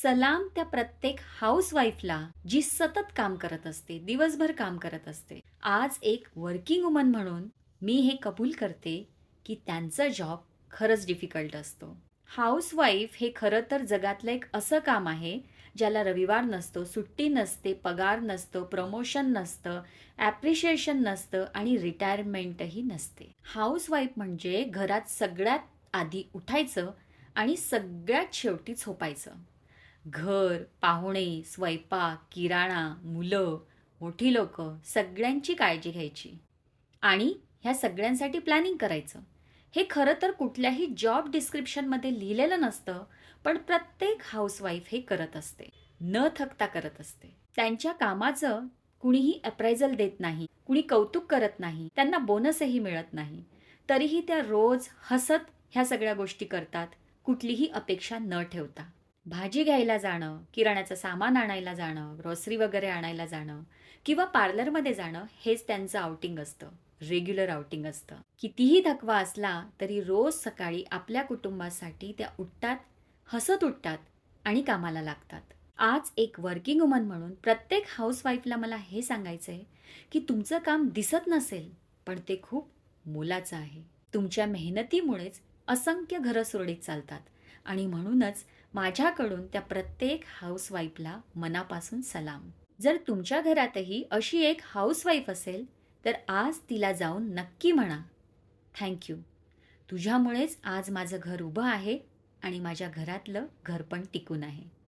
सलाम त्या प्रत्येक हाऊसवाईफला जी सतत काम करत असते, दिवसभर काम करत असते. आज एक वर्किंग वुमन म्हणून मी हे कबूल करते, की त्यांचा जॉब खरंच डिफिकल्ट असतो. हाऊसवाईफ हे खरं तर जगातलं एक असं काम आहे, ज्याला रविवार नसतो, सुट्टी नसते, पगार नसतो, प्रमोशन नसतं, ॲप्रिशिएशन नसतं आणि रिटायरमेंटही नसते. हाऊसवाईफ म्हणजे घरात सगळ्यात आधी उठायचं आणि सगळ्यात शेवटी झोपायचं. घर, पाहुणे, स्वयंपाक, किराणा, मुलं, मोठी लोकं सगळ्यांची काळजी घ्यायची आणि ह्या सगळ्यांसाठी प्लॅनिंग करायचं. हे खरं तर कुठल्याही जॉब डिस्क्रिप्शनमध्ये लिहिलेलं नसतं, पण प्रत्येक हाऊसवाईफ हे करत असते. न थकता करत असते. त्यांच्या कामाचं कुणीही अप्रायझल देत नाही, कुणी कौतुक करत नाही, त्यांना बोनसही मिळत नाही. तरीही त्या रोज हसत ह्या सगळ्या गोष्टी करतात, कुठलीही अपेक्षा न ठेवता. भाजी घ्यायला जाणं, किराण्याचं सामान आणायला जाणं, ग्रॉसरी वगैरे आणायला जाणं किंवा पार्लरमध्ये जाणं हेच त्यांचं आउटिंग असतं. रेग्युलर आउटिंग असतं. कितीही थकवा असला तरी रोज सकाळी आपल्या कुटुंबासाठी त्या उठतात, हसत उठतात आणि कामाला लागतात. आज एक वर्किंग वुमन म्हणून प्रत्येक हाऊसवाईफला मला हे सांगायचं आहे, की तुमचं काम दिसत नसेल, पण ते खूप मोलाचं आहे. तुमच्या मेहनतीमुळेच असंख्य घरं सुरळीत चालतात आणि म्हणूनच माझ्याकडून त्या प्रत्येक हाऊसवाईफला मनापासून सलाम. जर तुमच्या घरातही अशी एक हाऊसवाईफ असेल, तर आज तिला जाऊन नक्की म्हणा, थँक यू. तुझ्यामुळेच आज माझं घर उभं आहे आणि माझ्या घरातलं घर पण टिकून आहे.